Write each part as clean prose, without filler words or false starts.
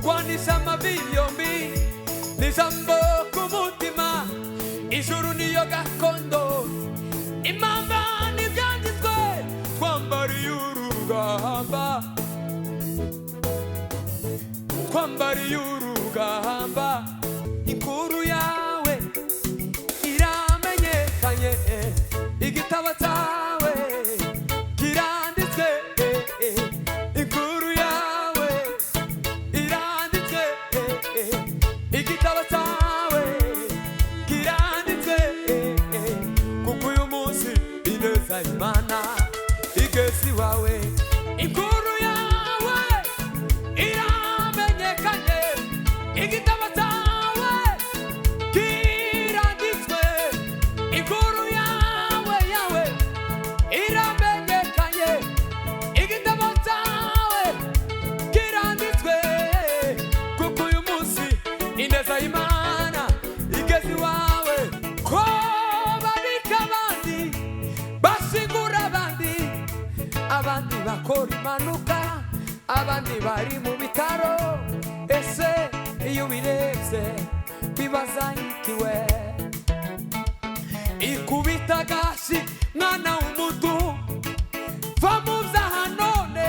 rwanisha amavi yombi n'ijambo ku mutima. Ijuru niyo gakondo, impamba n'ibyanditswe, twambariye urugamba, twambariye urugamba. Inkuru yawe iramenyekanye, igitabo cyawe kiranditswe. Inkuru yawe iranditswe, igitabo cyawe kiranditswe. Kuko uyu munsi ineza y'Imana igeze iwawe. Inkuru yawe iramenyekanye, igitabo cyawe kiranditswe. Inkuru yawe iramenyekanye, igitabo cyawe kiranditswe. Kuko uyu munsi ineza y'Imana igeze iwawe. Ko babika abandi, bashingura abandi, abandi bakora impanuka, abandi bari mu bitaro. Ese iyo ubirebye bibaza ikiwe? Ikubita gashi mwana w'umuntu, va mu byaha none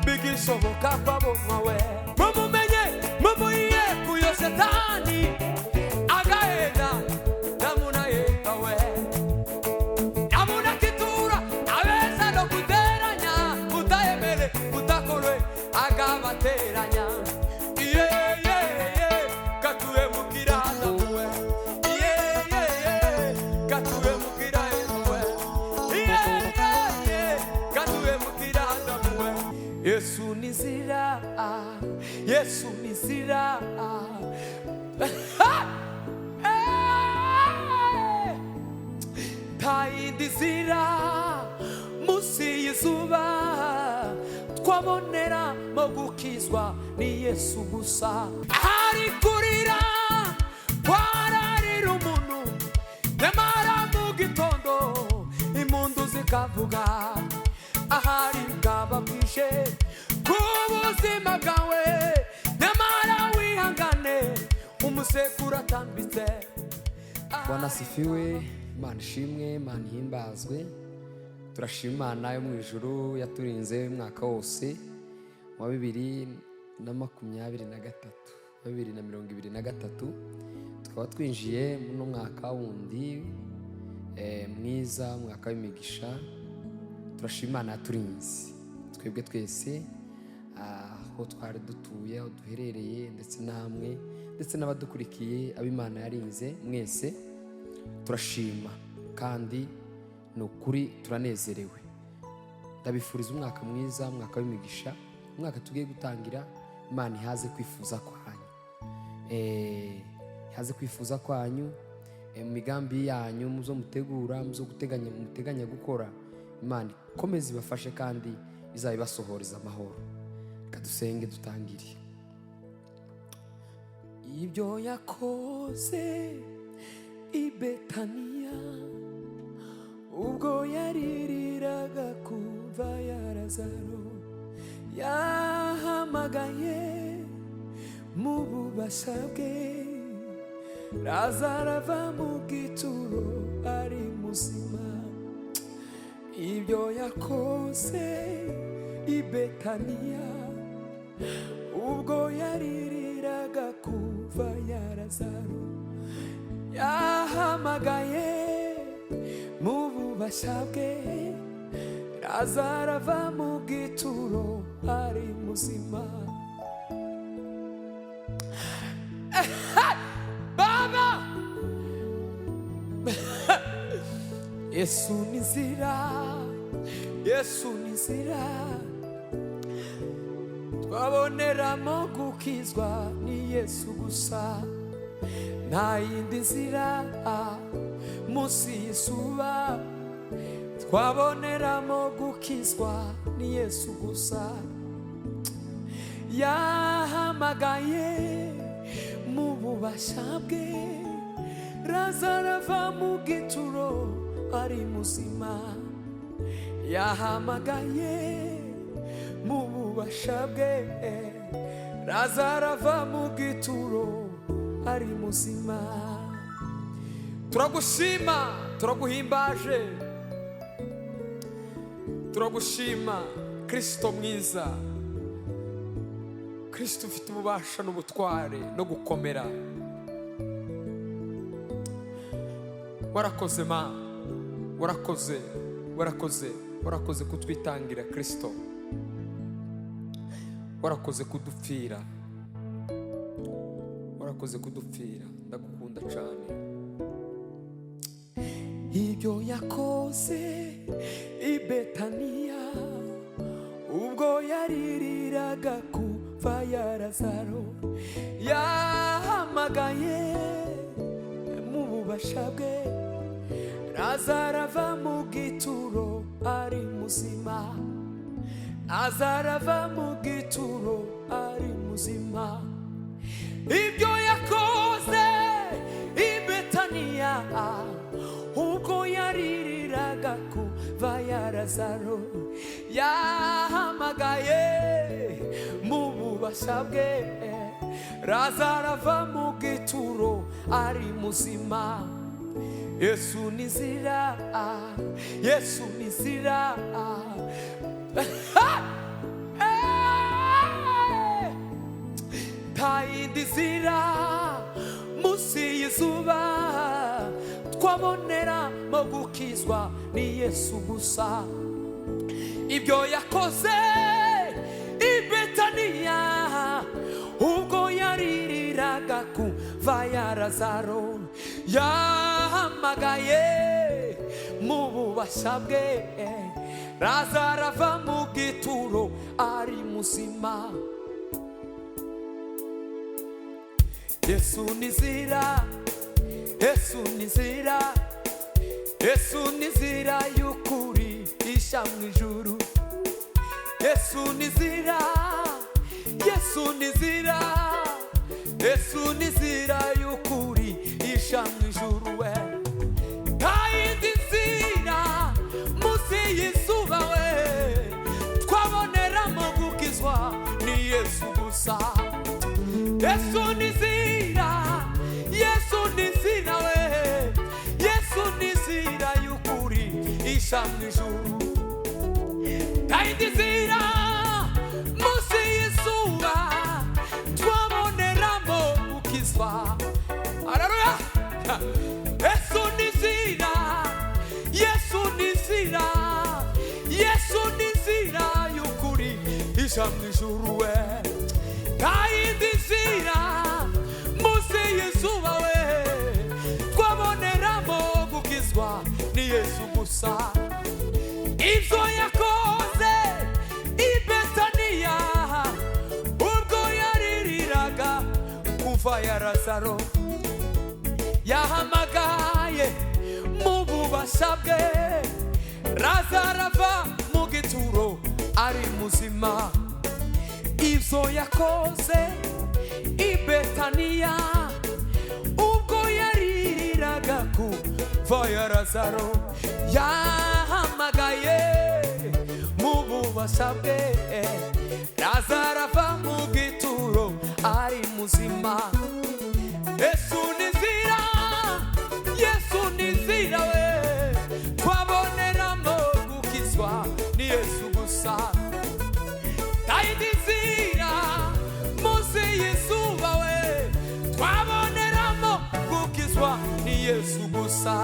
bigishoboka ko abonwawe. Mumumenye mumuyiye kuyo Satani agahenda namuna yekawe. Namuna kitura abeza no kuteranya, utayemere utakorwe agabateranya. Gatuwe mukirana muwe, gatuwe mukirana muwe, gatuwe mukirana muwe. Yesu nizira, Yesu nizira. Tayindi zira musi y'izuba, twabonera mo gukizwa ni Yesu gusa. Ahari kurira kwararira umuntu, nyamara mu gitondo impundu zikavuga. Ahari bwaba bwije ku buzima bwawe, nyamara wihangane umusekuru atambitse. Bwana asifiwe, Imana ishimwe, Imana ihimbazwe. Turashima Imana yo mu ijuru yaturinze umwaka wose wa 2023 tukaba twinjiye mu mwaka wundi mwiza, umwaka w'imigisha. Turashima Imana yaturinze twebwe twese, aho twari dutuye, aho duherereye, ndetse namwe, ndetse n'abadukurikiye ab'Imana yarinze mwese. Turashima kandi ni ukuri turanezerewe. Ndabifuriza umwaka mwiza, umwaka w'imigisha, umwaka tugiye gutangira. Imana ihaze kwifuza kwanyu, ihaze kwifuza kwanyu, mu migambi yanyu muzo mutegura, muzo muteganya gukora. Imana ikomeze ibafashe kandi izabibasohoreza amahoro. Reka dusenge dutangire. Ibyo yakoze i Betaniya, ubwo yaririraga ku mva ya Lazaro, yahamagaye mu bubasha bwe, Lazaro ava mu gituro ari muzima. Ibyo yakoze i Betaniya, ubwo yaririraga ku mva ya Lazaro, yahamagaye mu bubasha bwe, Lazaro ava mu gituro ari muzima. Baba Yesu nizira, Yesu nizira, twaboneramo gukizwa ni Yesu gusa. Nta yindi nzira musi y'izuba, twaboneramo gukizwa ni Yesu gusa. Yahamagaye mu bubasha bwe, Lazaro ava mu gituro ari muzima. Yahamagaye mu bubasha bwe Lazaro ava mu gituro ari muzima. Turagushima, turaguhimbaje, turagushima Kristo mwiza, Kristo ufite ububasha n'ubutware no gukomera. Warakoze ma, warakoze, warakoze, warakoze kutwitangira Kristo, warakoze kudupfira, warakoze kudupfira. Ndagukunda cyane. Ibyo yakoze i Betaniya ubwo yaririraga kuva ya Lazaro, yahamagaye mu bubasha bwe Lazaro ava mu gituro ari muzima. Lazaro ava mu gituro ari muzima. Ibyo yakoze i Betaniya ubwo yaririraga kuva ya Lazaro, yahamagaye mu bubasha bwe Lazaro ava mu gituro ari muzima. Yesu nizira, Yesu nizira, nta yindi nzira munsi y'izuba twaboneramo gukizwa ni Yesu gusa. Ibyo yakoze i Betaniya ubwo yaririraga kuva ya Lazaro, yahamagaye mu bubasha bwe Lazaro ava mu gituro ari muzima. Yesu nizira, Yesu nizira, Yesu nizira y'ukuri isha mu ijuru. Yesu nizira, Yesu nizira, Yesu nizira y'ukuri isha mu ijuru. We nta yindi nzira munsi y'izuba we twaboneramo gukizwa ni Yesu gusa. Yesu nizira, Yesu nizira we, Yesu nizira y'ukuri isha mu ijuru. Nta yindi nzira munsi y'izuba twaboneramo gukizwa. Haleluya! Yesu nizira, Yesu nizira, Yesu nizira y'ukuri isha mu ijuru. We nta yindi nzira munsi y'izuba we twaboneramo gukizwa ni Yesu gusa. Ibyo yakoze i Betaniya ubwo yaririraga kuva ya Lazaro, yahamagaye mu bubasha bwe Lazaro ava mu gituro ari muzima. Ibyo yakoze i Betaniya ubwo yaririraga kuva ya Lazaro, yahamagaye mu bubasha bwe Lazaro ava mu gituro ari muzima. Yesu nizira, Yesu nizira we twaboneramo gukizwa ni Yesu gusa. Nta yindi nzira munsi y'izuba we twaboneramo gukizwa ni Yesu gusa.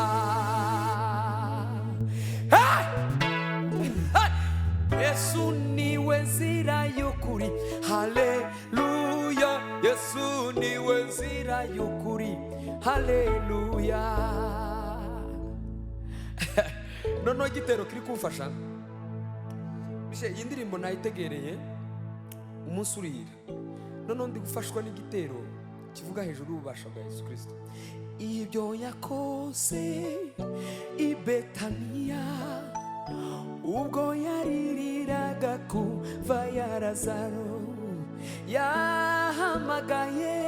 Yesu niwe nzira y'ukuri. Haleluya! Yesu niwe nzira y'ukuri. Haleluya! Noneho igitero kiri kumfasha bishe iyi ndirimbo nayitegereye umunsi urira, noneho ndi gufashwa n'igitero kivuga hejuru y'ububasha bwa Yesu Kristo. Ibyo yakoze i Betaniya ubwo yaririraga kuva ya Lazaro, yahamagaye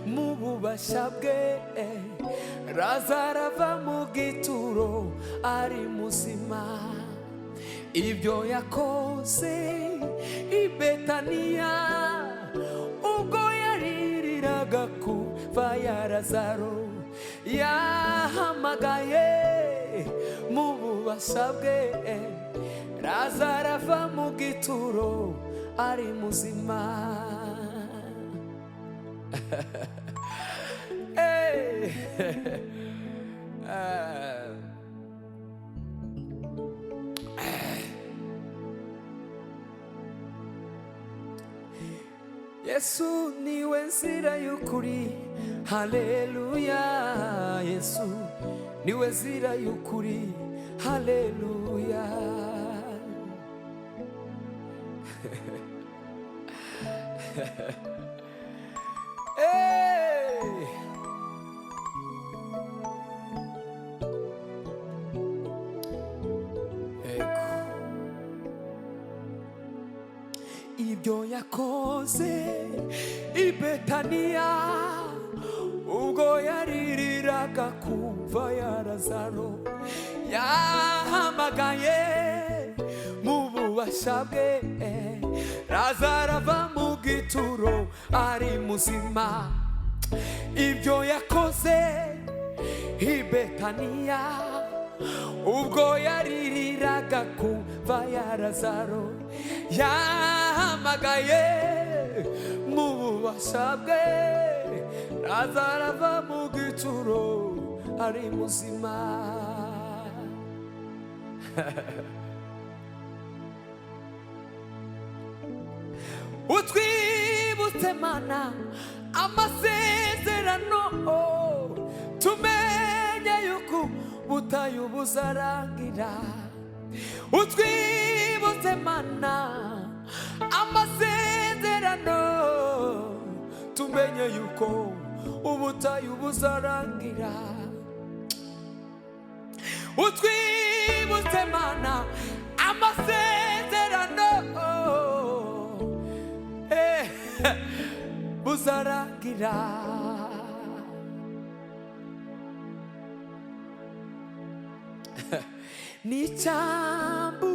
mu bubasha bwe Lazaro ava mu gituro ari muzima. ibyo yakoze i Betaniya ubwo yaririraga kuva ya Lazaro, yahamagaye mu bubasha bwe Lazaro ava mu gituro ari muzima. Hey. Yesu niwe nzira y'ukuri, haleluya. Yesu niwe nzira y'ukuri, haleluya. Hey. Ibyo yakoze i Betaniya ubwo yaririraga kuva ya Lazaro, yahamagaye mu bubasha bwe Lazaro ava mu gituro ari muzima. Ibyo yakoze i Betaniya ubwo yaririraga kuva ya Lazaro, yahamagaye mu bubasha bwe Lazaro ava mu gituro ari muzima. Utwibutse Mana amasezerano, tumenye yuko butayu buzarangira. Utwibutse Mana amasezerano, tumenye yuko ubutayu buzarangira. Utwibutse Mana amasezerano, buzarangira. N'icyambu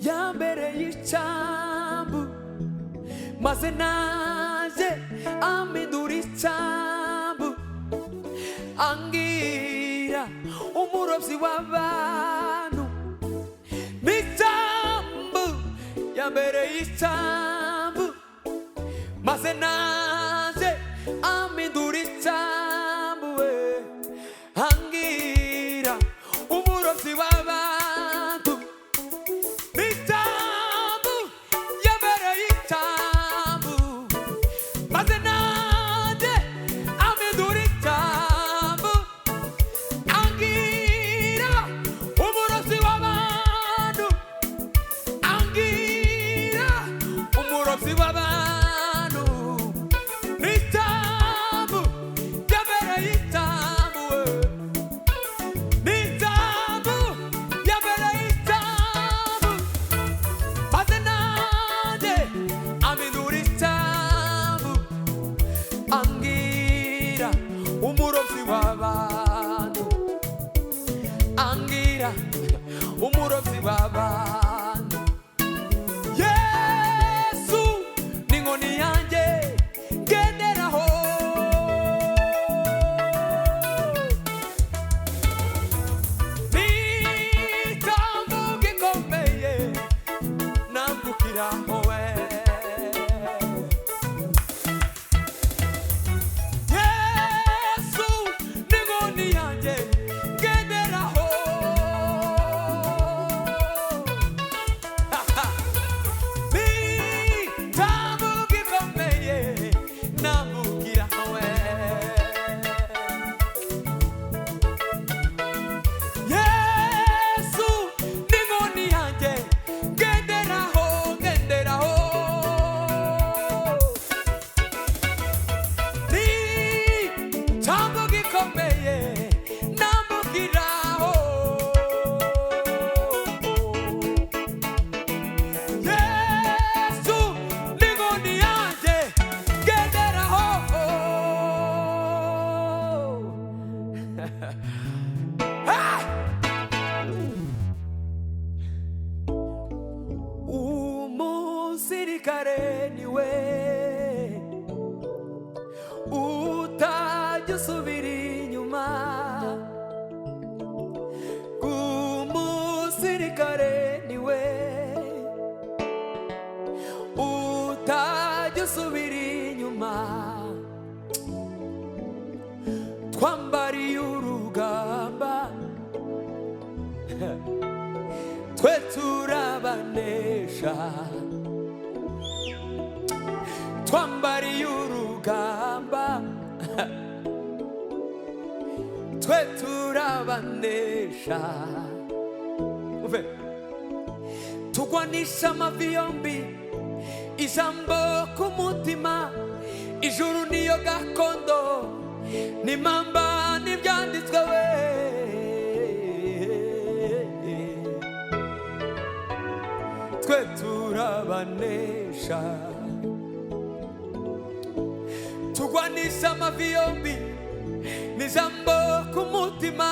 yambereye icyambu, maze naje amidura icyambu, angira umurobyi w'abantu. N'icyambu yambereye icyambu, maze naje amidura icyambu, angira umurobyi w'abantu. N'icyambu yambereye icyambu, maze naje amidura icyambu, angira umurobyi w'abantu, angira umurobyi w'abantu. N'icyambu yambereye icyambu, n'icyambu yambereye icyambu, maze naje amidura icyambu, angira umurobyi w'abantu, angira umurobyi w'abantu. Yesu ni inkoni yanjye ngenderaho, n'icyambu gikomeye nambukiraho we. Yesu ni inkoni yanjye ngenderaho, n'icyambu gikomeye niwe utajya usubira inyuma, umusirikare niwe utajya usubira inyuma, twambariye urugamba twe turabanesha, twambariye urugamba twe turabanesha. Tugwanisha amavi yombi, ijambo ku mutima, ijuru niyo gakondo, n'impamba n'ibyanditswe we. Twe turabanesha, tugwanisha amavi yombi, n'ijambo ku mutima,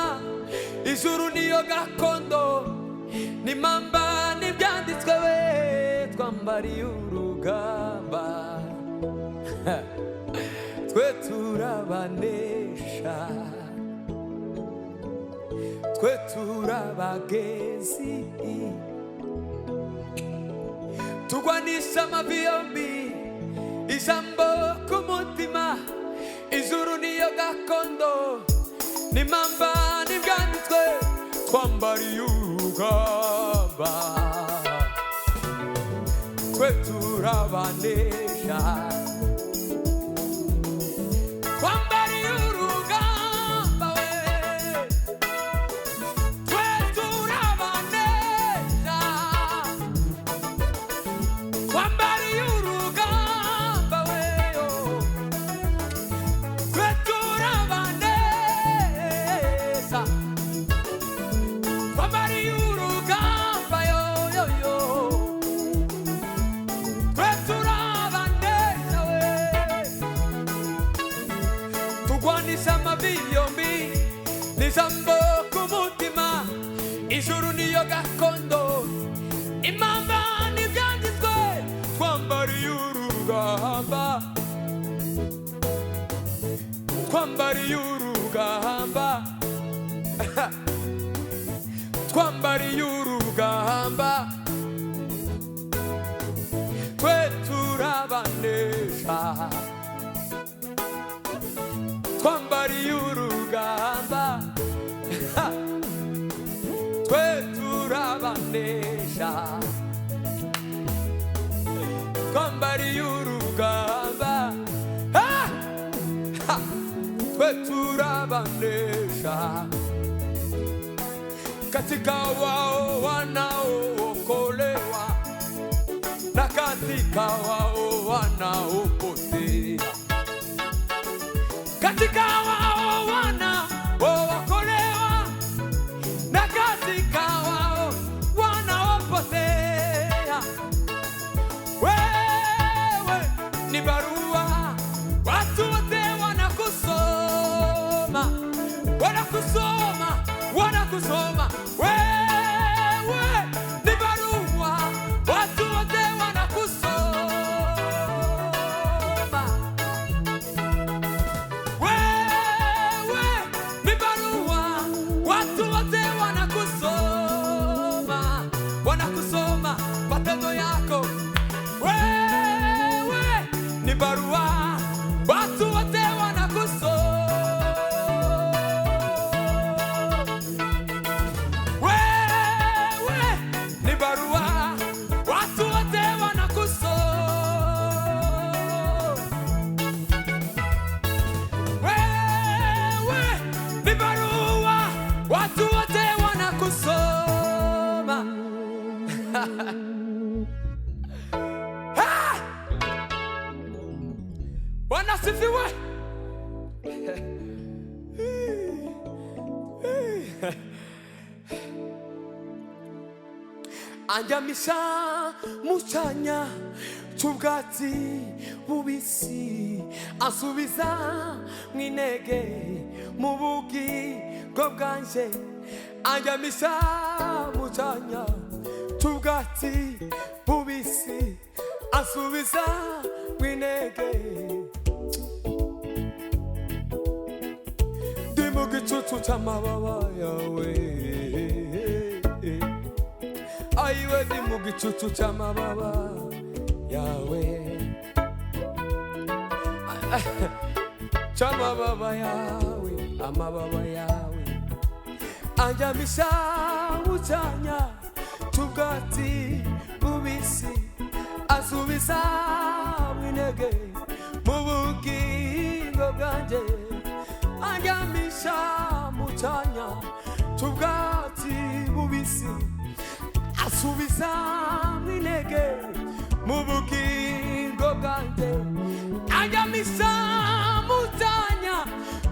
ijuru niyo gakondo, n'impamba n'ibyanditswe we. Twambariye urugamba twe turabanesha, twe turabagezi, tugwanisha amavi yombi, ijambo ku mutima, ijuru niyo gakondo, n'impamba n'ibyanditswe. Twambariye urugamba twe turabanesha, twambariye urugamba we, twe turabanesha, twambariye urugamba we, twe turabanesha, twambariye urugamba yo yo yo, twe turabanesha we. Tugwanisha amavi yombi, n'ijambo ku mutima, ijuru niyo gakondo, impamba n'ibyanditswe. Twambariye urugamba, twambariye urugamba twambariye urugamba twe turabanesha, twambariye urugamba twe turabanesha, twambariye urugamba twe turabanesha. Katika wao wanaookolewa na katika wao wanaopotea, katika wao wanaookolewa na katika wao wanaopotea. Wewe ni barua, watu wote wanakusoma, wanakusoma, wanakusoma. Wewe ni barua, watu wote wanakusoma. Wewe ni barua, watu wote wanakusoma, wanakusoma matendo yako. Wewe ni barua, watu wote wanakusoma. Bwana sifiwe. Anjamisha mucyanya cy'ubwatsi bubisi, asubiza mw'intege mu bugingo bwanje. Anjamisha mucyanya cy'ubwatsi bubisi, asubiza gicucu cy'amababa yawe, ayiwe ndi mu gicucu cy'amababa yawe, cy'amababa yawe, amababa yawe anjyamisha mu cyanya cy'ubwatsi bubisi, asubiza intege mu bugingo bwanjye, anjyamisha mu cyanya cy'ubwatsi bubisi, asubiza intege mu bugingo bwanjye, anjyamisha mu cyanya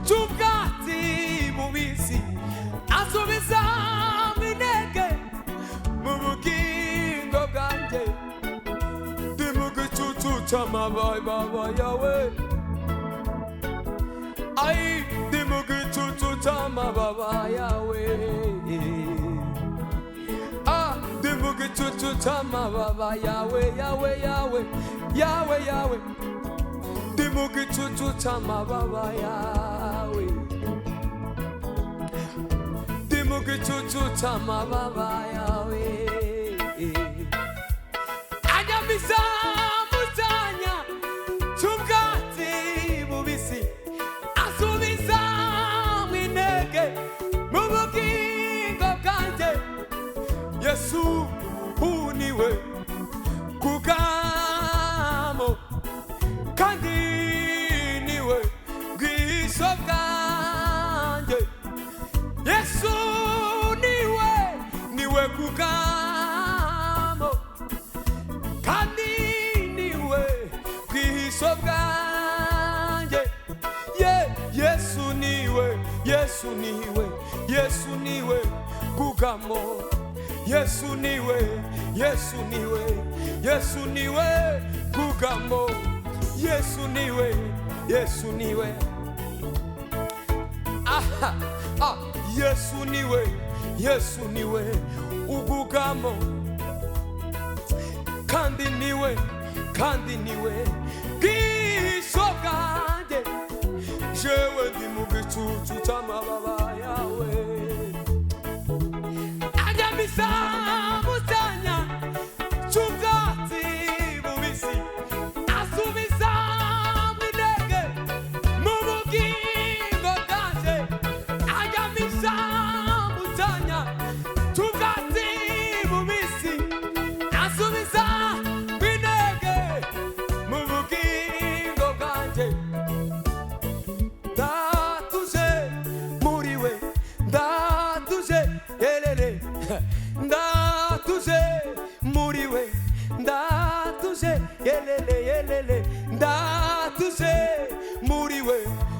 cy'ubwatsi bubisi, asubiza intege mu bugingo bwanjye, ndi mu gicucu cy'amababa yawe, ay ndi mu gicucu cy'amababa yawe, ndi mu gicucu cy'amababa yawe, yawe yawe yawe yawe, ndi mu gicucu cy'amababa yawe, ndi mu gicucu cy'amababa yawe, anjyamisha mu cyanya cy'ubwatsi bubisi, asubiza intege mu bugingo bwanjye, Yesu uniwe kugamo kandi niwe bwisho bwanjye, Yesu niwe kugamo kandi niwe bwisho bwanjye, Yesu niwe kugamo, Yesu niwe kugamo, Yesu niwe Yesu niwe ugugamo kandi niwe bwisho bwanjye, jewe ndi mu gicucu cy'amababa yawe, anjyamisha mu cyanya cy'ubwatsi bubisi, asubiza intege mu bugingo bwanjye, anjyamisha mu cyanya cy'ubwatsi bubisi, asubiza intege mu bugingo bwanjye, ndatuje muri we, ndatuje elele, ndatuje muri we, ndatuje elele, ndatuje muri we,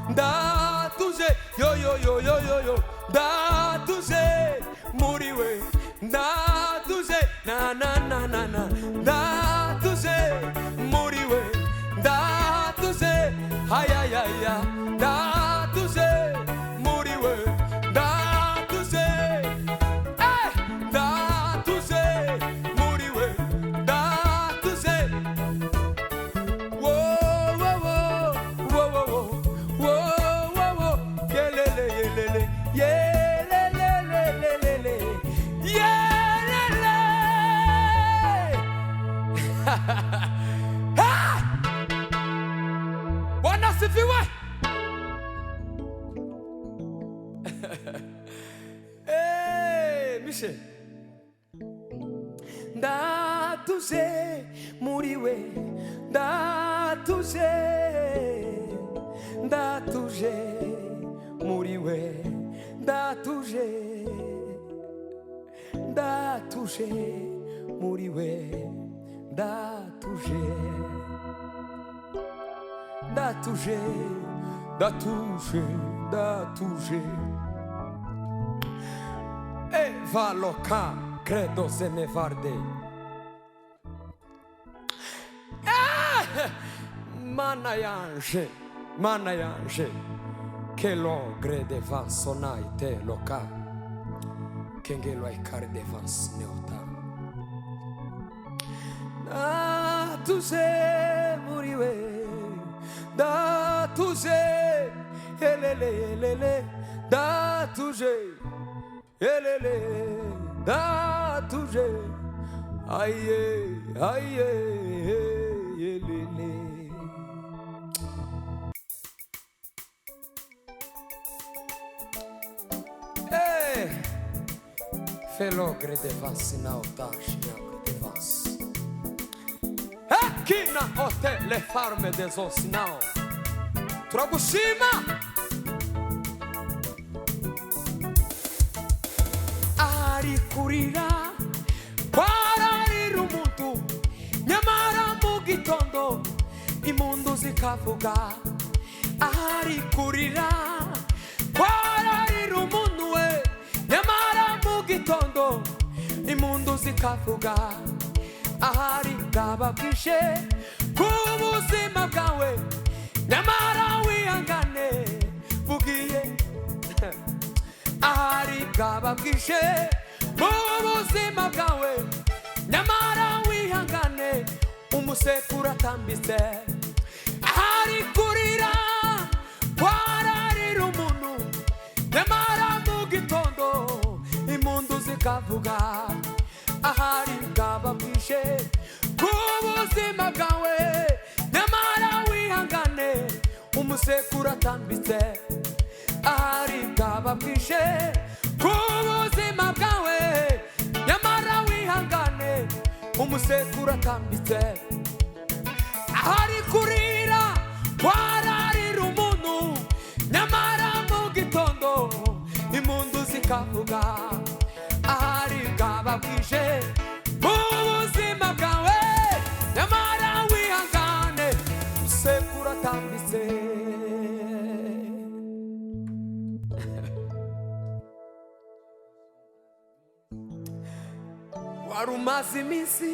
ndatuje yo, ndatuje muri we, ndatuje na, ndatuje muri we, ndatuje hayayaya, ndatuje muri we, ndatuje ndatuje muri we, ndatuje wo yelele Bwana sifiwe. Mishe ndatuje muri we, ndatuje muri we, ndatuje muri we, ndatuje e valoca credo se ne varde manayanje che lo grede van sonai te loca che ngelo ai carde van sneota tu sei muriwe da tu sei elele da natuje, elele, natuje, aye, aye, elele. Hey, felogre devas na otash, de vas. Aqui na hotel farme desosinao, Trogushima. Ari kurira, kwararira umuntu, nyamara mu gitondo impundu zikavuga. Ari kurira, kwararira umuntu we, nyamara mu gitondo impundu zikavuga. Ahari bwaba bwije kubuzima bwawe, nyamara wihangane bugiye. Ahari bwaba bwije kubuzima bwawe, nyamara wihangane umusekuru atambitse. Ahari kurira kwararira umuntu, nyamara mu gitondo impundu zikavuga. Ahari bwaba bwije kubuzima bwawe, nyamara wihangane umusekuru atambitse. Ahari bwaba bwije kubuzima bwawe, nyamara wihangane umusekuru atambitse. Ahari kurira kwararira umuntu, nyamara mu gitondo impundu zikavuga. Ahari bwaba bwije ubuzima bwawe, nyamara wihangane umusekuru atambitse. Wari umaze iminsi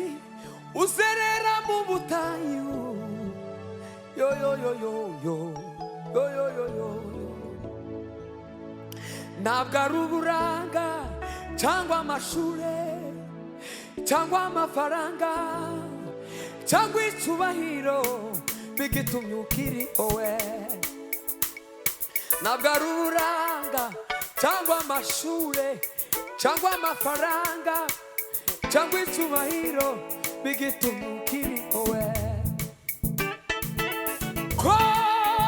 uzerera mu butayu, yo yo yo yo yo yo yo yo yo. Ntabwo ari uburanga cyangwa amashure cyangwa amafaranga cyangwa icyubahiro bigitumye ukiriho we. Ntabwo ari uburanga cyangwa amashure cyangwa amafaranga cyangwa icyubahiro bigitumye ukiriho we. Ko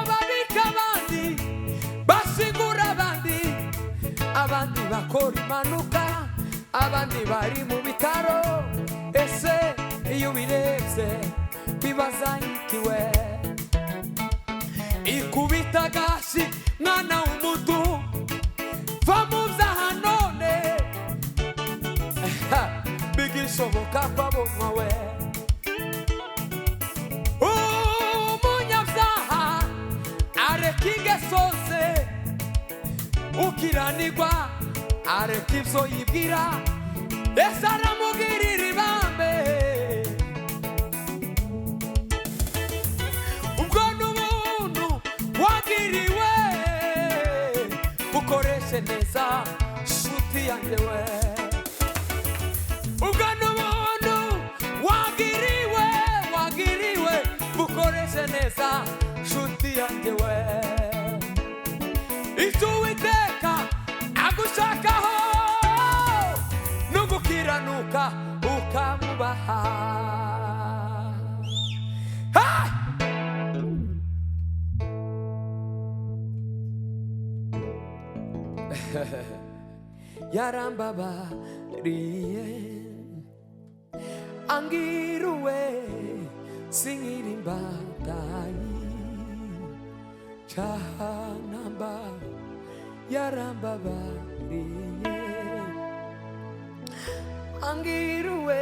babika abandi, basigura abandi, abandi bakora impanuka, abandi bari mu bitaro. Ese iyo ubirebye bibaza ikiwe, ikubita agashyi mwana w'umuntu, va mu byaha none bigishoboka ko abonwa we. Umunyabyaha areka ingeso ze, ukiranirwa areka ibyo yibwira. Ese aramugirira ibambe, ubwo n'ubuntu wagiriwe bukoreshe neza nshuti yanjye we. Ubwo n'ubuntu wagiriwe bukoreshe neza nshuti yanjye we. Icyo Uwiteka agushakaho no gukiranuka ukamubaha. Yarambabariye angiruwe sinkiri imbatayi cyahanamba. Yarambabariye angiruwe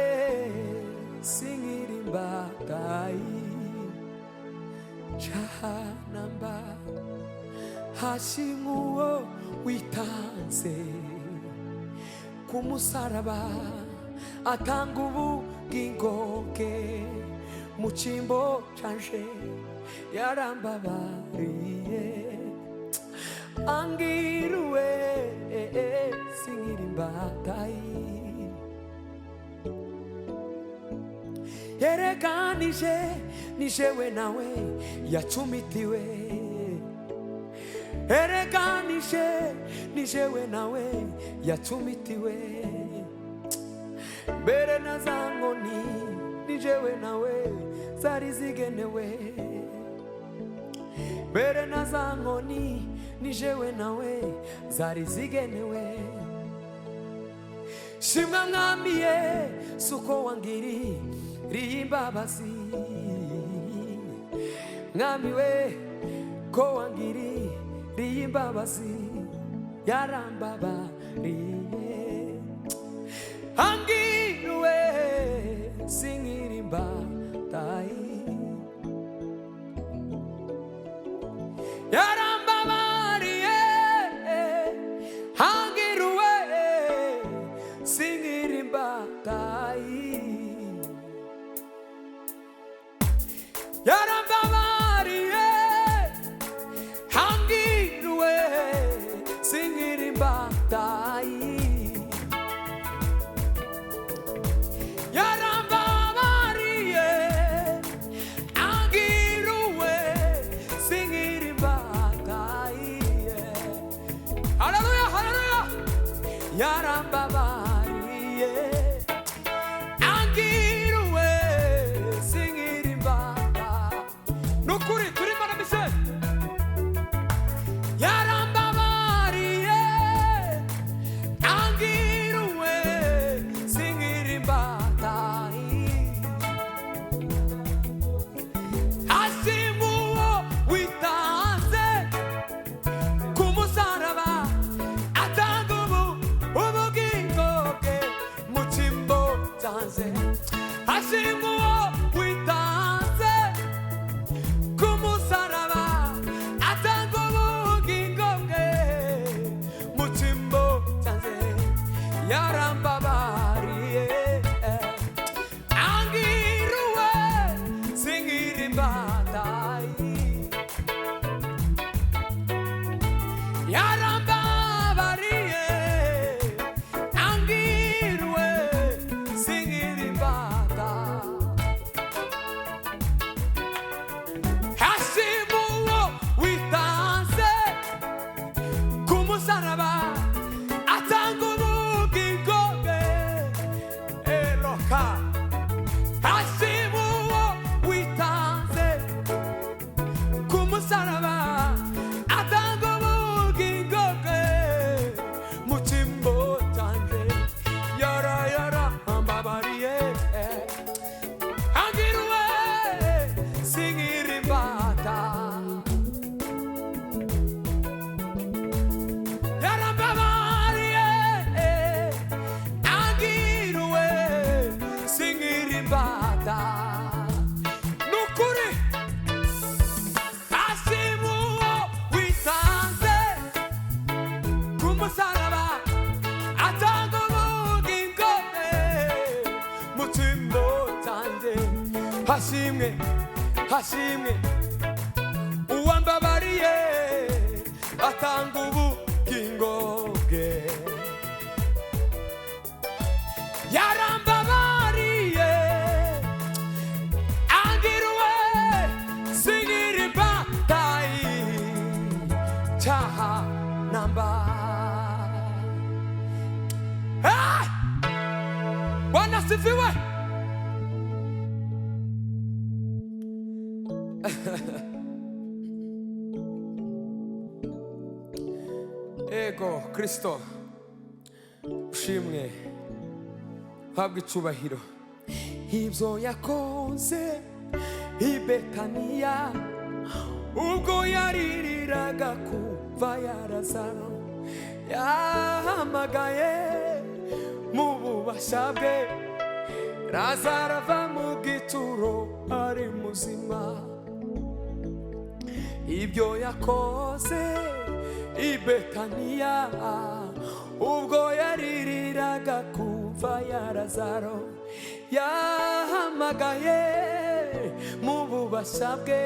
sinkiri imbatayi cyahanamba. Hashimwe uwo witanze ku musaraba, atanga ubugingo bwe mu cyimbo canje. Yarambabariye angiruwe sinkiri imbatayi. Yerekanije nijewe nawe yacumitiwe, erega nijewe nawe yacumitiwe mbere na za nkoni nijewe nawe zari zigenewe mbere na za nkoni nijewe nawe zari zigenewe shimwa mwamiye suko wangiriye imbabazi mwami we ko wangiriye imbabazi yarambabariye angiriwe sinkiri imbatayi yarambabariye angiriwe sinkiri imbatayi yarambabariye angiriwe sinkiri imbatayi yarambabariye angiriwe sinkiri imbatayi haleluya haleluya yarambabariye angiriwe sinkiri imbatayi nukuri turi mana mise yarambabariye angiriwe sinkiri imbatayi asimuwo witanze ku musaraba atanga ubugingo bwe mu cyimbo cyanjye asimuwo witanze ku musaraba atanga ubugingo bwe mu cyimbo cyanjye yarambabariye angiriwe sinkiri imbatayi yarambabariye angiriwe sinkiri imbatayi hasimuwo witanze ku musaraba atanga ubugingo bwe eloka hasimuwo witanze ku musaraba atanga ubugingo bwe mu cyimbo cyanjye yarambabariye angiriwe sinkiri imbatayi yarambabariye angiriwe sinkiri imbatayi nukuri asimuwo witanze ku musaraba atanga ubugingo bwe mu cyimbo cyanjye hashimwe hashimwe uwambabariye atanga ubugingo bwe yarambabariye angiriwe sinkiri imbatayi cyaha namba Bwana sifiwe. Ego Kristo ushimwe habwa icyubahiro ibyo yakoze i Betaniya ubwo yaririraga kuva Lazaro yahamagaye mu bubasha bwe Lazaro ava mu gituro ari muzima ibyo yakoze i Betaniya ubwo yaririraga kuva Lazaro yahamagaye mu bubasha bwe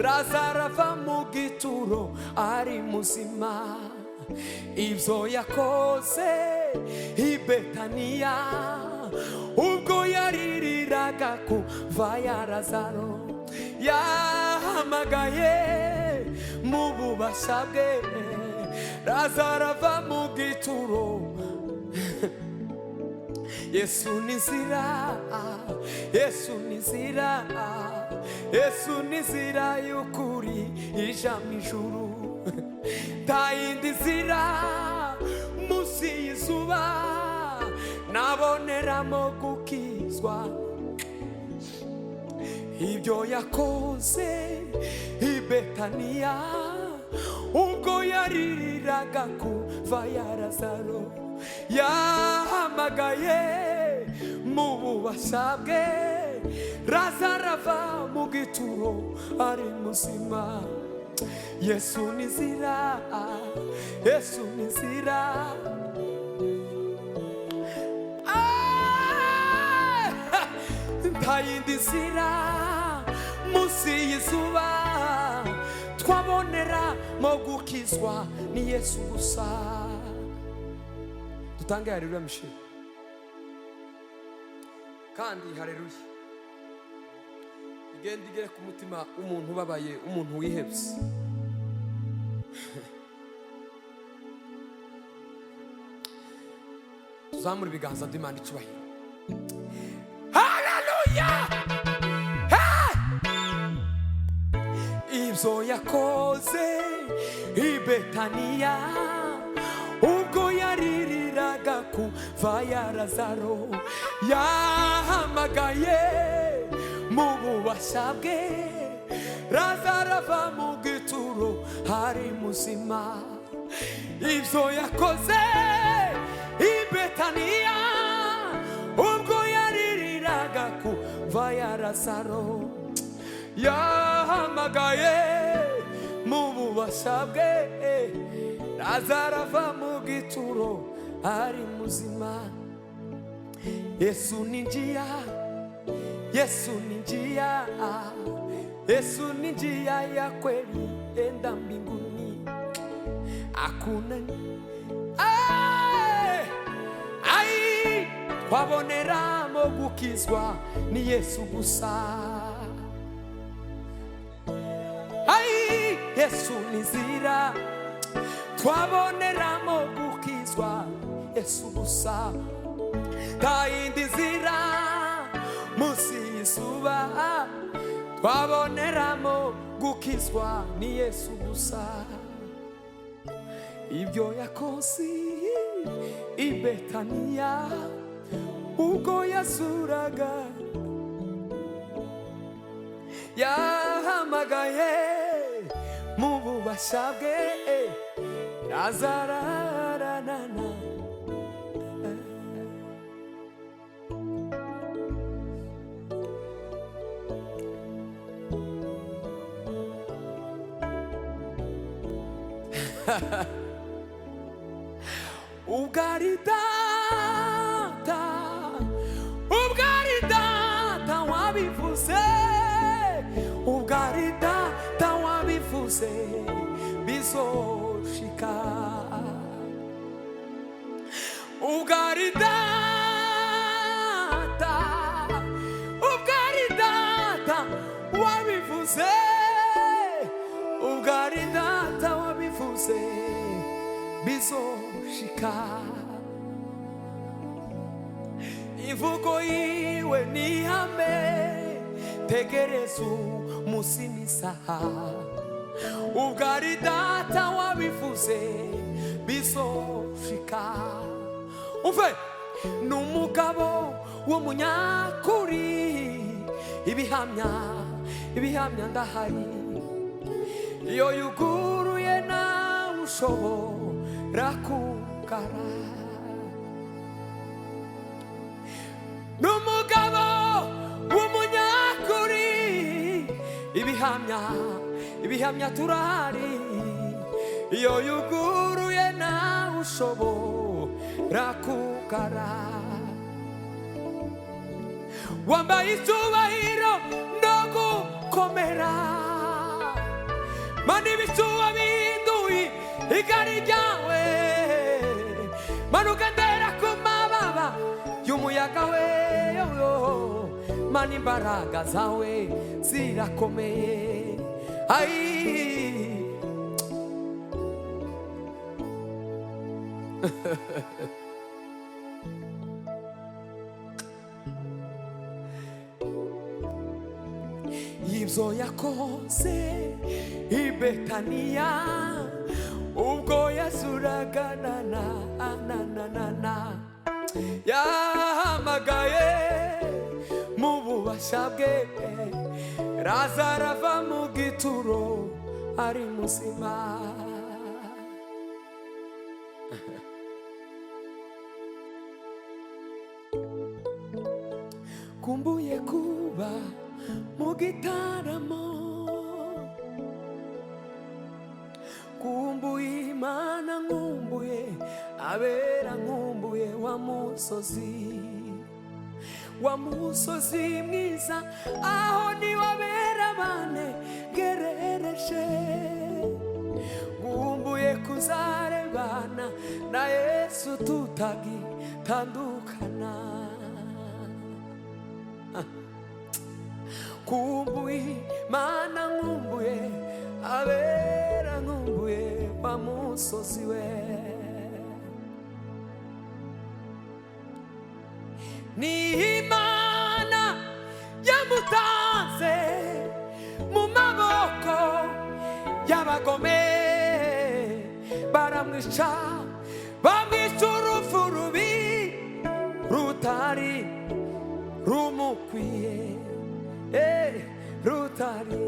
Lazaro ava mu gituro ari muzima ibyo yakoze i Betaniya ubwo yaririraga kuva Lazaro yahamagaye mu bubasha bwe Lazaro ava mu gituro Yesu ni nzira, Yesu ni nzira, Yesu ni nzira y'ukuri ija mu ijuru nta yindi nzira munsi y'izuba naboneramo gukizwa ibyo yakoze i Betaniya ubwo yaririraga kuva ya Lazaro yahamagaye mu bubasha bwe Lazaro ava mu gituro ari muzima Yesu ni nzira, Yesu ni nzira nta yindi nzira munsi y'izuba twaboneramo gukizwa ni Yesu gusa dutange haleluya mishimwe kandi haleluya igenda igere ku mutima umuntu ubabaye umuntu wihebye tuzamura ibiganza by'Imana icyubahiro haleluya ibyo yakoze i Betaniya ubwo yaririraga kuva ya Lazaro yahamagaye mu bubasha bwe Lazaro ava mu gituro ari muzima ibyo yakoze i Betaniya ubwo yaririraga kuva ya Lazaro yahamagaye mu bubasha bwe Lazaro ava mu gituro ari muzima Yesu ni njia, Yesu ni njia, Yesu ni njia ya kweli enda mbinguni hakuna twaboneramo gukizwa ni Yesu gusa Yesu ni nzira twaboneramo gukizwa Yesu gusa nta yindi nzira munsi y'izuba twaboneramo gukizwa ni Yesu gusa ibyo yakoze i Betaniya ubwo yazuraga yahamagaye mu bubasha bwe Lazaro aranana Ugaridata wabivuze Ugaridata wabivuze bizoshika Ugaridata wabivuze Ugaridata wabivuze bizoshika Ivugo yiwe ni hame tegereza umunsi n'isaha Ugaridata wabivuze bizoshika umve n'umugabo w'umunyakuri ibihamya ndahari iyo yuguruye nawe ushobora kugara n'umugabo w'umunyakuri ibihamya turahari iyo yuguruye nawe ushobora kugara wambaye icyubahiro no gukomera mani ibicuba binduye igari ryawe manugendera ku mababa y'umuyaga we mani imbaraga zawe zirakomeye ibyo yakoze i Betaniya ubwo yazuraga na yahamagaye mu bubasha bwe Lazaro ava mu gituro ari muzima. Kumbuye kuba mu gitaramo, kumbuye Imana, nkumbuye abera, nkumbuye wa musozi mwiza, aho niho abera banegerereje. Nkumbuye kuzarebana na Yesu tutagitandukana. Kumbuye Imana, nkumbuye abera, nkumbuye wa musozi we. Ni Imana yamutanze mu maboko y'abagome, baramwica bamwica urupfu rubi rutari rumukwiye, rutari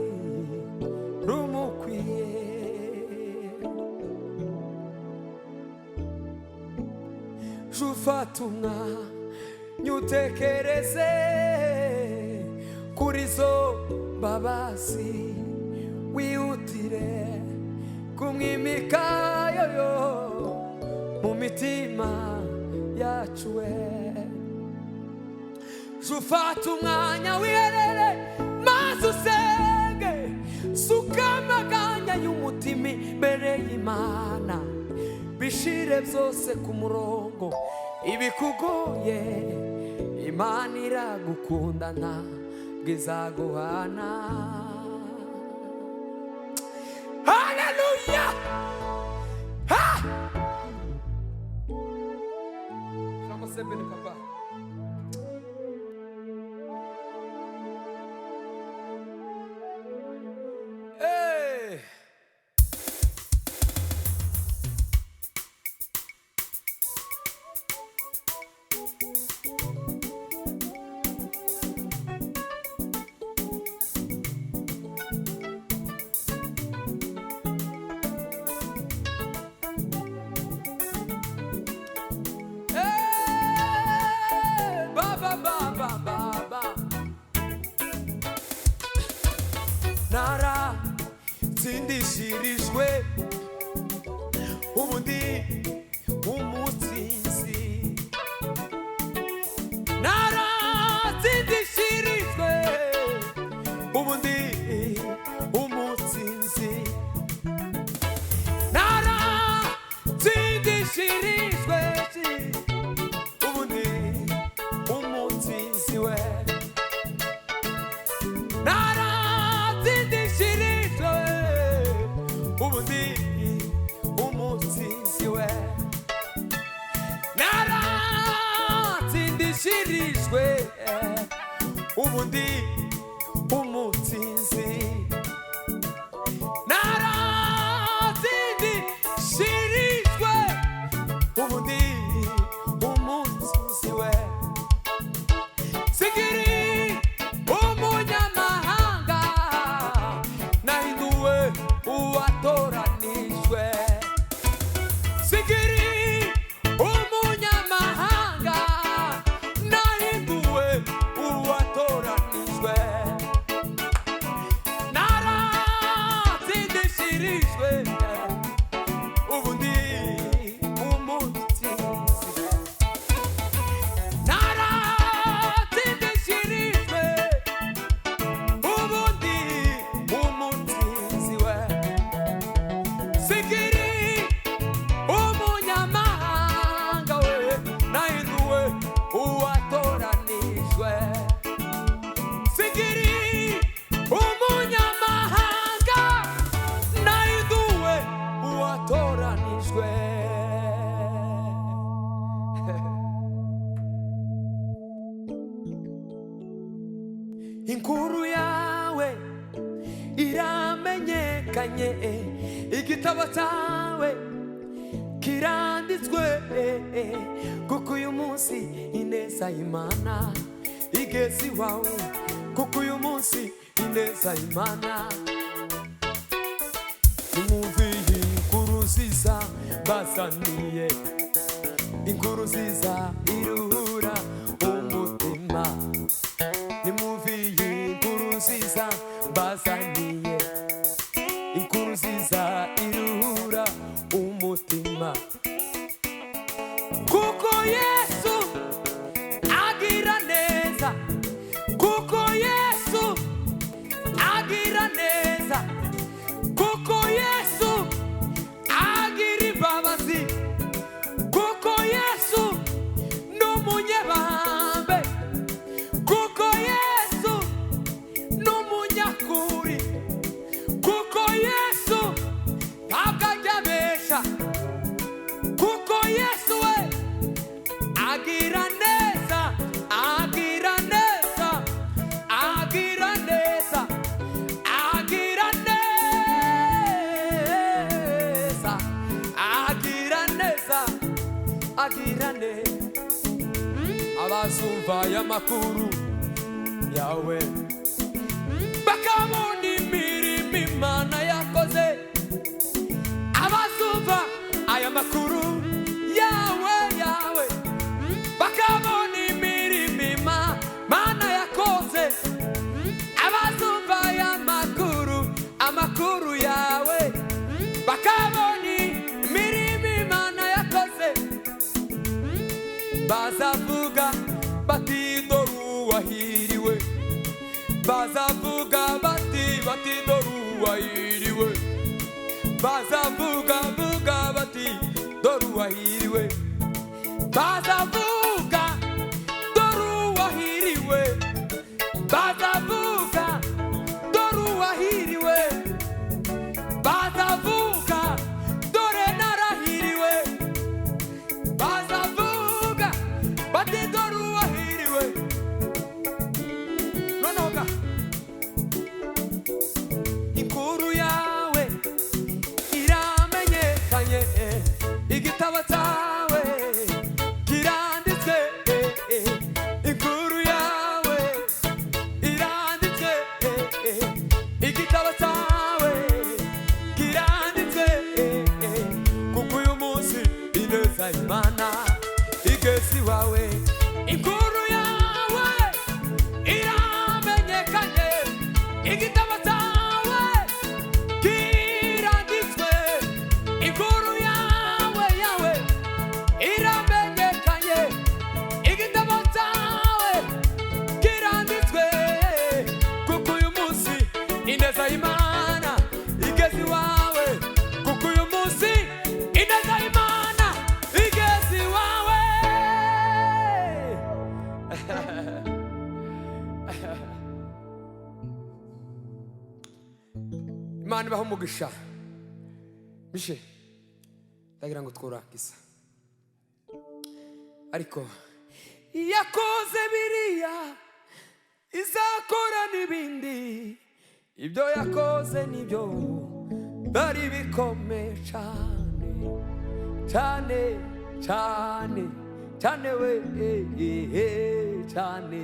rumukwiye. Jufata umwanya utekereze kuri zo mbabazi, wihutire kumwimika yoyo mu mitima yacu we. Jufata umwanya wiherere maze usenge, suka amaganya y'umutima imbere y'Imana, bishire byose ku murongo. Ibikugoye Imana iragukunda, ntabwo izaguhana. Haleluya! Shamusebeni papa. Narasindishirijwe ubu ndi umutsinzi, narasindishirijwe ubu ndi umutsinzi, narasindishirijwe ubu ndi umutsinzi we. Ubu ndi umutsinzi we, naratsindishirijwe, ubu ndi umutsinzi, naratsindishirijwe, ubu ndi umutsinzi we. Sikiri umunyamahanga, nahinduwe uwatoranije. iramenyekanye, igitabo cyawe kiranditswe, kuko uyu munsi ineza y'Imana igeze iwawe, kuko uyu munsi ineza y'Imana. Nimwumviye inkuru nziza mbazaniye, inkuru nziza iruhura umutima. Nimwumviye inkuru nziza mbazaniye, inkuru nziza iruhura umutima. Kuko Yesu agira neza, kuko Yesu agira neza, kuko Yesu agira imbabazi, kuko Yesu ni umunyebambe, kuko Yesu ni umunyakuri, kuko Yesu ntabwo ajya abesha, kuko Yesu we agira neza, agira neza, agira neza, agira neza, agira neza, agira neza. Abazumva aya makuru yawe bakabona imirimo Imana yakoze, abazumva aya makuru yawe bakabona imirimo Imana yakoze, abazumva aya amakuru yawe bakabona imirimo Imana yakoze, bazavuga bati dore uwahiriwe, bazavuga bati dore uwahiriwe, bazavuga bati dore uwahiriwe, bazavuga dore uwahiriwe, bazavuga dore uwahiriwe, bazavuga dore narahiriwe, bazavuga bati dore uwahiriwe. Nonoga inkuru yawe iramenyekanye, igitabo cyawe kiranditswe, inkuru yawe iranditswe, igitabo cyawe kiranditswe, kuko uyu munsi ineza y'Imana igeze iwawe, inkuru yawe iramenyekanye, igitabo cyawe kiranditswe, inkuru yawe iramenyekanye, igitabo cyawe kiranditswe, kuko uyu munsi ineza y'Imana igeze iwawe, kuko uyu munsi ineza y'Imana igeze iwawe. Imana ibaha umugisha. Mishe ndagira ngo twurangiza, ariko yakoze biriya izakora n'ibindi, ibyo yakoze nibyo bari bikomeye cyane cyane cyane cyane we cyane.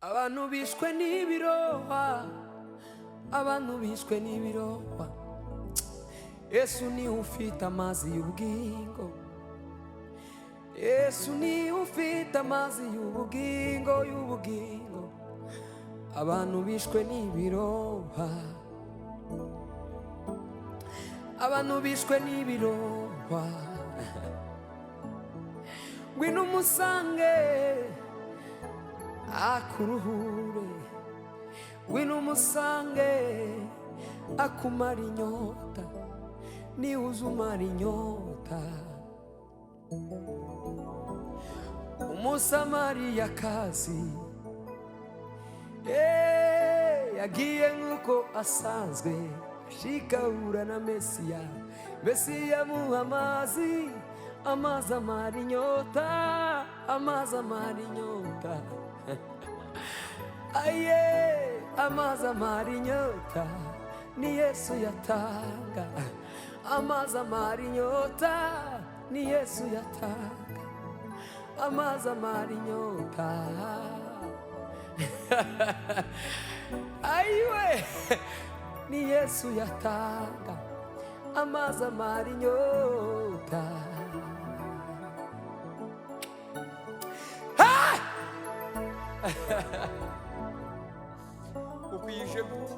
Abantu bishwe n'ibirohwa, abantu bishwe n'ibirohwa, Yesu ni ufite amazi y'ubugingo, Yesu ni ufite amazi y'ubugingo, y'ubugingo. Abantu bishwe n'ibirohwa, abantu bishwe n'ibirohwa, ngwino umusange akuruhure, ngwino umusange akumara inyota, niwuze umara inyota. Umusamariyakazi yagiye nk'uko asanzwe shikahura na Mesiya. Mesiya muha amazi, amazi amara inyota, amazi amara inyota. Aye, amazi amara inyota, ni Yesu yatanga. Amazi amara inyota, ni Yesu yatanga. Amazi amara inyota. Aiwe, ni Yesu yatanga. Amazi amara inyota. Ukwije gute?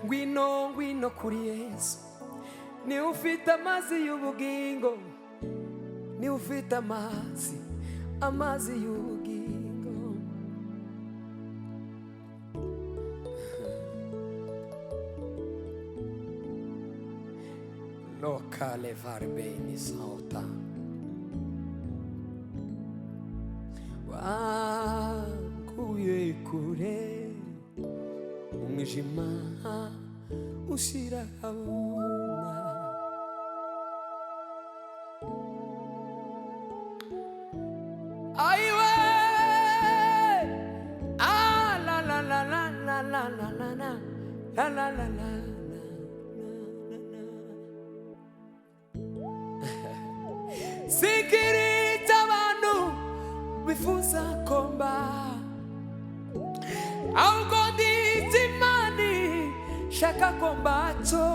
Ngwino ngwino kuri Yesu, ni ufite amazi y'ubugingo, ni ufite amazi, amazi y'ubugingo. Lokale varbeni sauta. Wakuye kure umwijima ushira habona. Aiwe, ah la la la la la la la la la la la la. Sikirita abantu bifuza komba, ahubwo nditse imani shaka kombacho.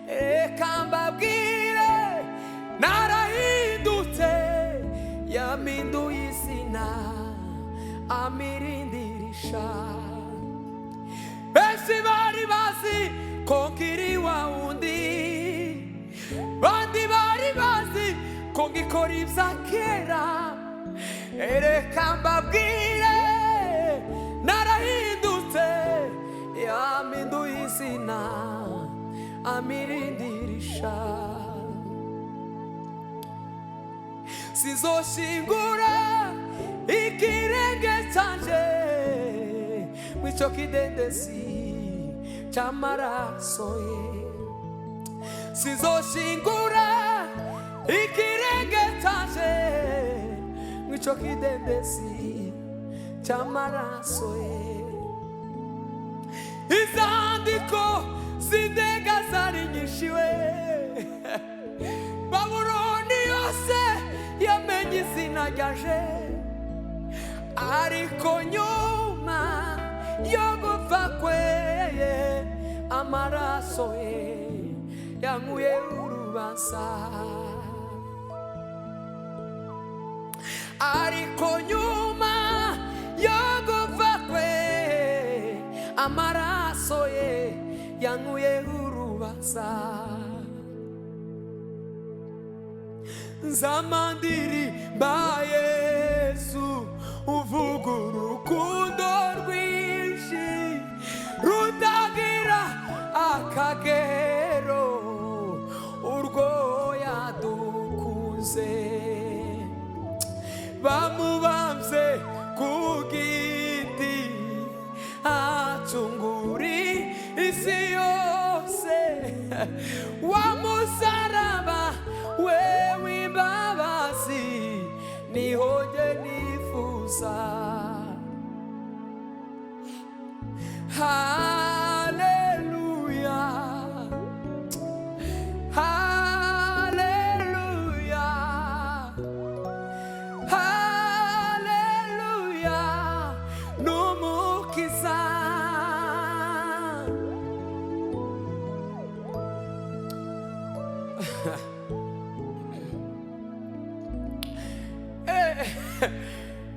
Reka mbabwire narahindutse, yaminduye izina amirindirisha. Benshi bari bazi ko nkiri wa wundi, bandi bari bazi ko ngikora ibya kera. Reka mbabwire narahindutse, yaminduye izina amirindirisha. Sizoshingura ikirenge canje mwico kidendezi c'amaraso ye. Sizoshingura ikirenge canje mwico kidendezi c'amaraso ye. Izandiko zindega zari nyishiwe, Babuloni yose yamenye izina ryaje. Ariko nyuma yo gupfa kwe, amaraso ye yankuye urubanza. Ariko nyuma yo gupfa kwe, amaraso ye yankuye urubanza. Nzamandiri ba Yesu uvuga urukundo rwinshi rutagira akagero, urwo yadukunze. Bamubambye ku giti acunguri isi yose, wa musaraba wewe imbabazi niho nje nifuza. Hallelujah, hallelujah, hallelujah, numukiza.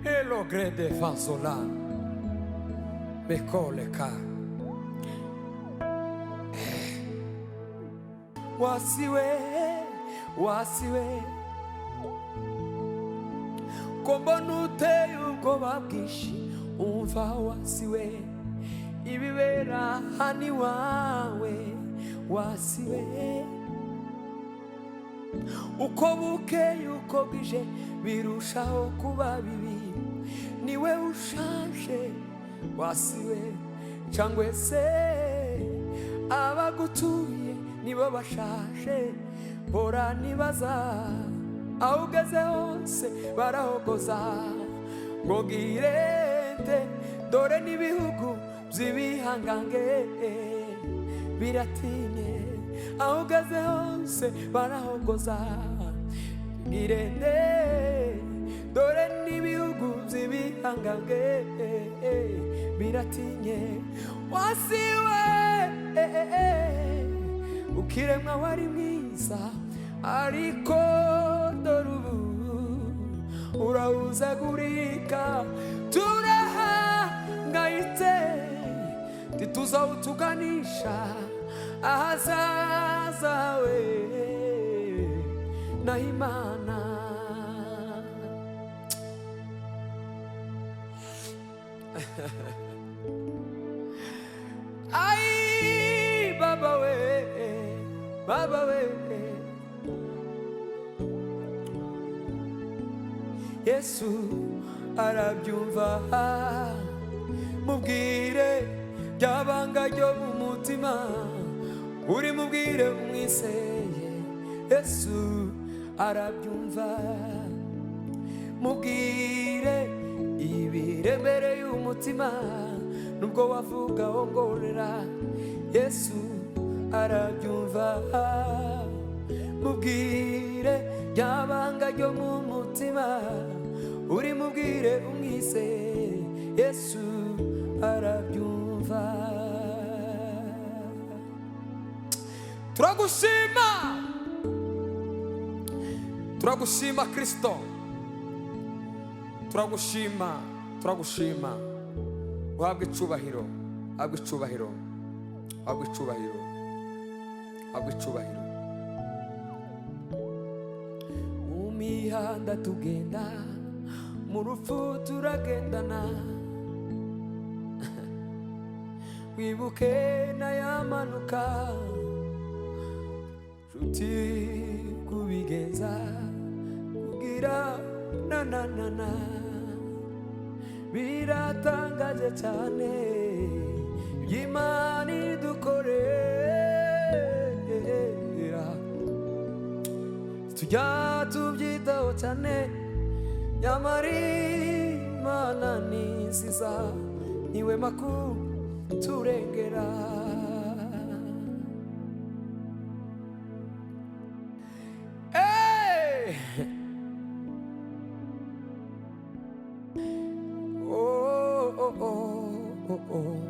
Elo grede fazola me koleka. Wasiwe, wasiwe, kombona uteye ubwoba bwinshi, umva wasiwe, ibibera hani wawe. Wasiwe, uko bukeye uko bwije birushaho kuba bibi. niwe ushaje wasiwe cyangwa se abagutuye nibo bashaje bora nibaza aho ugeze hose barahogoza ngo girende dore n'ibihugu by'ibihangange biratinye aho ugeze hose barahogoza girende dore n'ibihugu by'ibihangange biratinye wasiwe ukiremwa wari mwiza ariko dore ubu urahuzagurika turahangayitse ntituzawutuganisha ahazaza hawe naho Imana. Ai baba we, baba we, Yesu arabyumva mubwire ryabanga ryo mu mutima uri mubwire umwiseye Yesu arabyumva mubwire ibiremereye umutima nubwo wavuga wongorera Yesu arabyumva mubwire ryabanga ryo mu mutima uri mubwire umwiseye Yesu arabyumva. Turagushima, turagushima Kristo, turagushima, turagushima. Uhabwe icubahiro, uhabwe icubahiro, uhabwe icubahiro, uhabwe icubahiro. Mu mihanda tugenda, mu rupfu turagendana, wibuke n'ayamanuka nshuti kubigenza kugira na biratangaje cyane Imana idukorera tujya tubyitaho cyane nyamara Imana ni nziza niwe makuru turengera. Hey! Oh, oh, oh, oh, oh,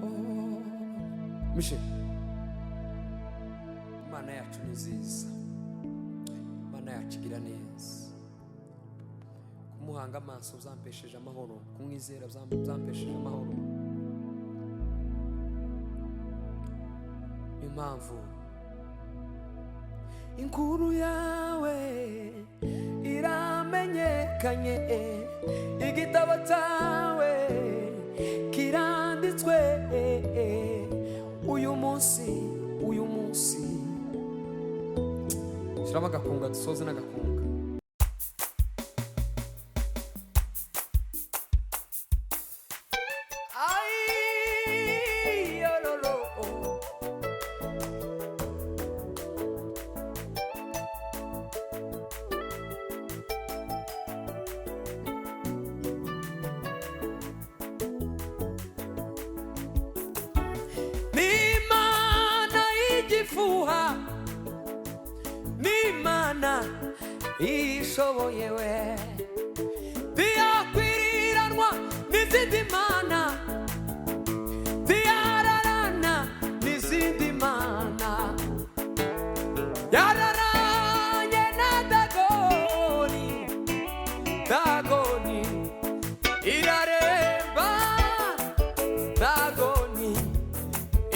oh. Mishe, Imana yacu ni nziza, Imana yacu igira neza. Kumuhanga amaso byampesheje amahoro, kumwizera byampesheje amahoro. Impamvu inkuru yawe iramenyekanye, igitabo cyawe kiranditswe. Uyu munsi shiramo agakunga dusoze n'agakunga. N'Imana ishoboye we ntiyakwiranwa n'izindi mana, ntiyararana n'izindi mana. Yararanye na Dagoni iraremba, Dagoni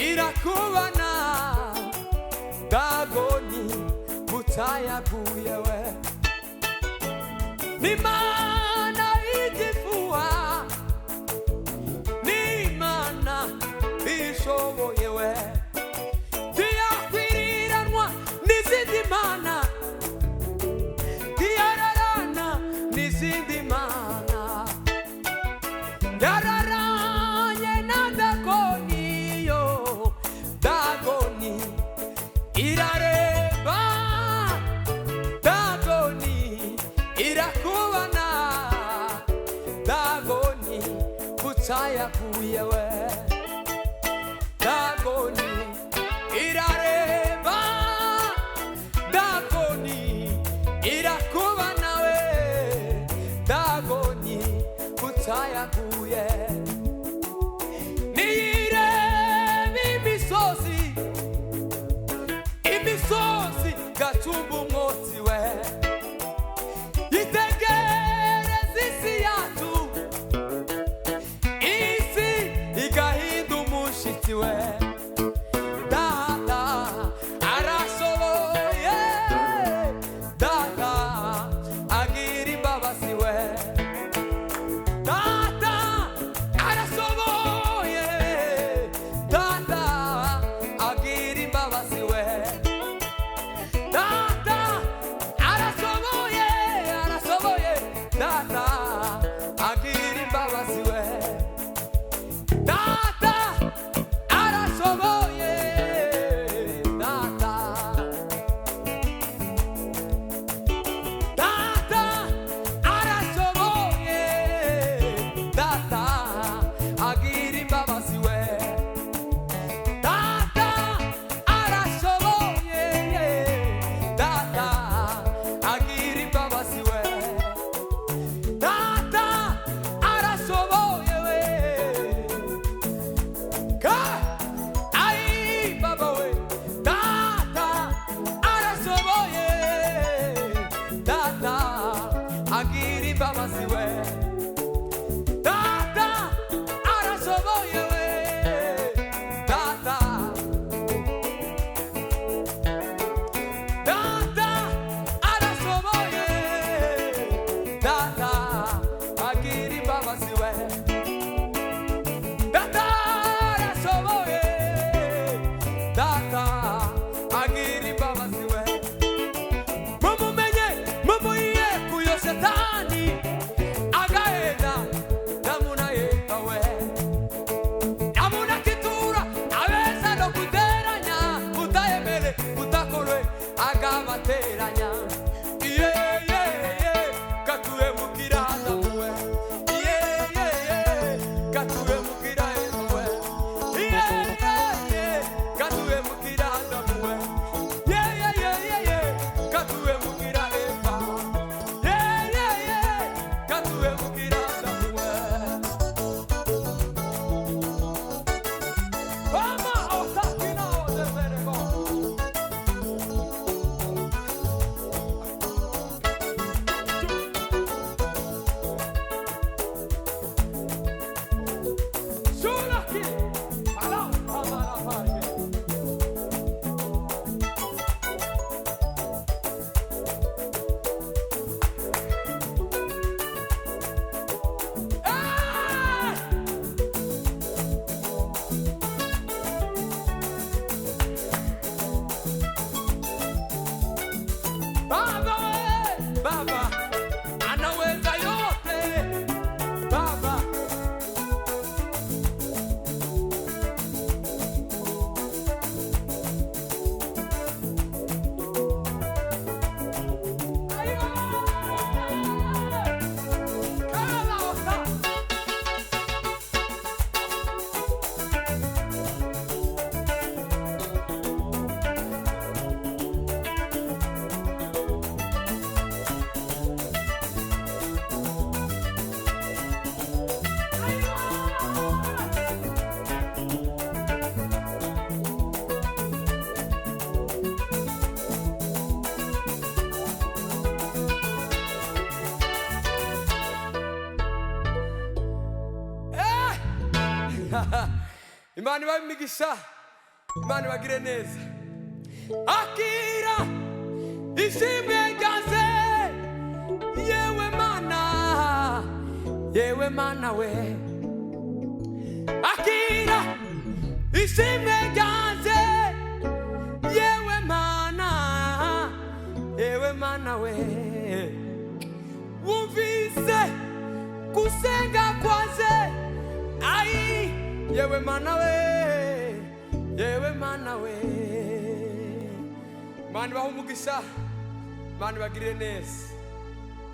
irakubana, Dagoni butayaguye we. N'Imana igifuha, n'Imana ishoboye we ntiyakwiranwa n'izindi mana, ntiyararana n'izindi mana. mushitsi we data arashoboye data agira imbabazi we data arashoboye data agira imbabazi we data arashoboye data agira imbabazi we data arashoboye data data arashoboye data agira imbabazi we data arashoboye data agira imbabazi we data arashoboye we ka ai baba we data arashoboye data agira imbabazi we data arashoboye we data data arashoboye data agira imbabazi we data arashoboye data agira imbabazi we mumumenye mumuye kuyo shetani agaenda namuna yeka we namuna kitura abeza no kuteranya utayemere utakorwe agabateranya katuwe mukiranda muwe katuwe mukiranda muwe katuwe mukiranda muwe katuwe mukiranda katuwe mukiranda muwe mama otakina odeverego Sulaki ala amara parge Baba we baba anaweza yote baba Imana ibahe imigisha, Imana ibagire neza. Akira ishimwe ryanjye yewe mana we. Akira ishimwe ryanjye yewe mana we. Wumvise gusenga kwanjye ai yewe mana we. Imana ibahe umugisha, Imana ibagire neza.